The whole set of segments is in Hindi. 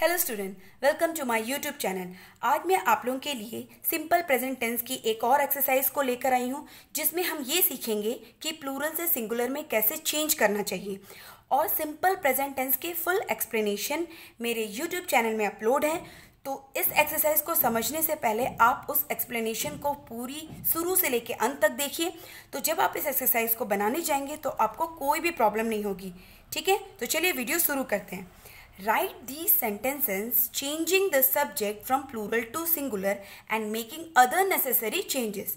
Hello student, welcome to my YouTube channel. आज मैं आप लोगों के लिए सिंपल प्रेजेंट टेंस की एक और एक्सरसाइज को लेकर आई हूँ, जिसमें हम ये सीखेंगे कि प्लूरल से सिंगुलर में कैसे चेंज करना चाहिए। और सिंपल प्रेजेंट टेंस की फुल एक्सप्लेनेशन मेरे यूट्यूब चैनल में अपलोड है। तो इस एक्सरसाइज को समझने से पहले आप उस एक्सप्लेनेशन को पूरी शुरू से लेकर अंत तक देखिए। तो जब आप इस एक्सरसाइज को बनाने जाएंगे तो आपको कोई भी प्रॉब्लम नहीं होगी। ठीक है, तो चलिए वीडियो शुरू करते हैं। Write these sentences changing the subject from plural to singular and making other necessary changes.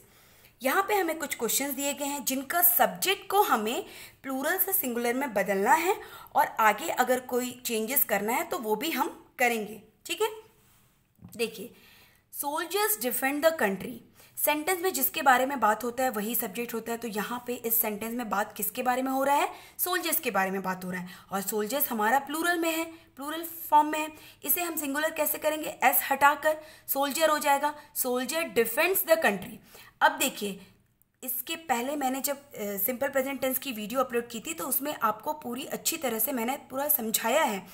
यहाँ पे हमें कुछ क्वेश्चंस दिए गए हैं जिनका सब्जेक्ट को हमें प्लूरल से सिंगुलर में बदलना है और आगे अगर कोई चेंजेस करना है तो वो भी हम करेंगे। ठीक है, देखिए, soldiers defend the country. Sentence में जिसके बारे में बात होता है वही सब्जेक्ट होता है। तो यहाँ पे इस सेंटेंस में बात किसके बारे में हो रहा है? सोल्जर्स के बारे में बात हो रहा है। और सोल्जर्स हमारा प्लूरल में है, प्लूरल फॉर्म में है। इसे हम सिंगुलर कैसे करेंगे? एस हटाकर सोल्जर हो जाएगा। Soldier defends the country. अब देखिए, इसके पहले मैंने जब सिंपल प्रेजेंट टेंस की वीडियो अपलोड की थी तो उसमें आपको पूरी अच्छी तरह से मैंने पूरा समझाया है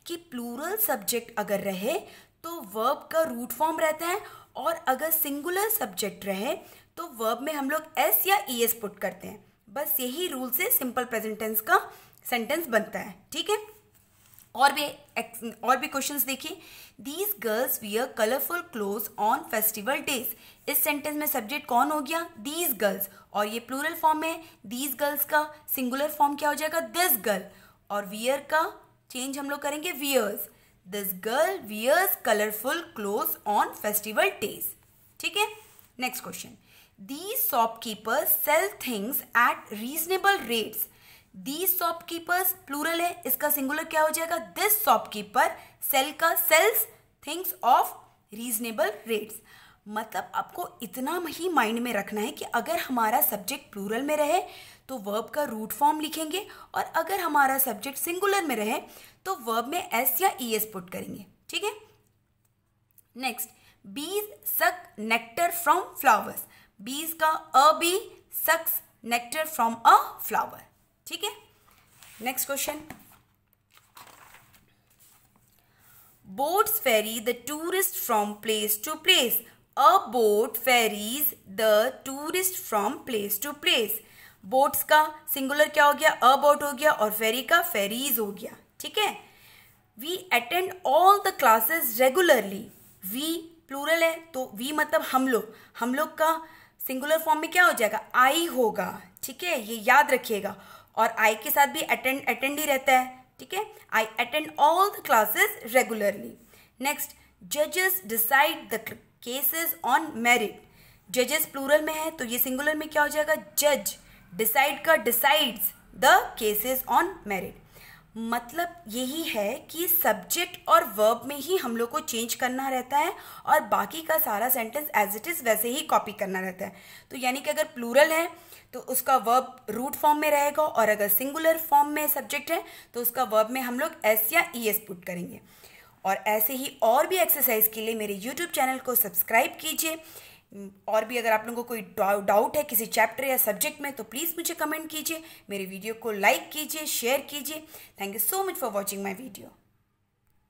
कि प्लूरल सब्जेक्ट अगर रहे तो वर्ब का रूट फॉर्म रहता है, और अगर सिंगुलर सब्जेक्ट रहे तो वर्ब में हम लोग एस या ई एस पुट करते हैं। बस यही रूल से सिंपल प्रेजेंट टेंस का सेंटेंस बनता है। ठीक है, और भी क्वेश्चंस देखिए। These girls wear colourful clothes on festival days. इस सेंटेंस में सब्जेक्ट कौन हो गया? दीज गर्ल्स, और ये प्लूरल फॉर्म में। दीज गर्ल्स का सिंगुलर फॉर्म क्या हो जाएगा? दिस गर्ल, और वियर का चेंज हम लोग करेंगे wears. This girl wears colorful clothes on festival days. ठीक है, next question. These shopkeepers sell things at reasonable rates. These shopkeepers plural है, इसका सिंगुलर क्या हो जाएगा? This shopkeeper sell का sells things of reasonable rates। मतलब आपको इतना ही माइंड में रखना है कि अगर हमारा सब्जेक्ट प्लूरल में रहे तो वर्ब का रूट फॉर्म लिखेंगे, और अगर हमारा सब्जेक्ट सिंगुलर में रहे तो वर्ब में एस या ई एस पुट करेंगे। ठीक है, नेक्स्ट, बीज सक नेक्टर फ्रॉम फ्लावर्स। बीज का a bee sucks nectar from a flower. ठीक है, next question. Boats ferry the tourist from place to place. A boat ferries the tourist from place to place. Boats का सिंगुलर क्या हो गया? अ बोट हो गया, और फेरी का फेरीज हो गया। ठीक है, we attend all the classes regularly. We plural है तो वी मतलब हम लोग का सिंगुलर फॉर्म में क्या हो जाएगा? आई होगा। ठीक है, ये याद रखिएगा, और आई के साथ भी अटेंड ही रहता है। ठीक है, I attend all the classes regularly. Next, जजेस decide the cases on merit. जजेस प्लूरल में है तो ये सिंगुलर में क्या हो जाएगा? जज। डिसाइड का decides the cases on merit. मतलब यही है कि सब्जेक्ट और वर्ब में ही हम लोग को चेंज करना रहता है, और बाकी का सारा सेंटेंस एज इट इज वैसे ही कॉपी करना रहता है। तो यानी कि अगर प्लूरल है तो उसका वर्ब रूट फॉर्म में रहेगा, और अगर सिंगुलर फॉर्म में सब्जेक्ट है तो उसका वर्ब में हम लोग एस या ई एस पुट करेंगे। और ऐसे ही और भी एक्सरसाइज के लिए मेरे यूट्यूब चैनल को सब्सक्राइब कीजिए। और भी अगर आप लोगों को कोई डाउट है किसी चैप्टर या सब्जेक्ट में तो प्लीज़ मुझे कमेंट कीजिए। मेरे वीडियो को लाइक कीजिए, शेयर कीजिए। Thank you so much for watching my video.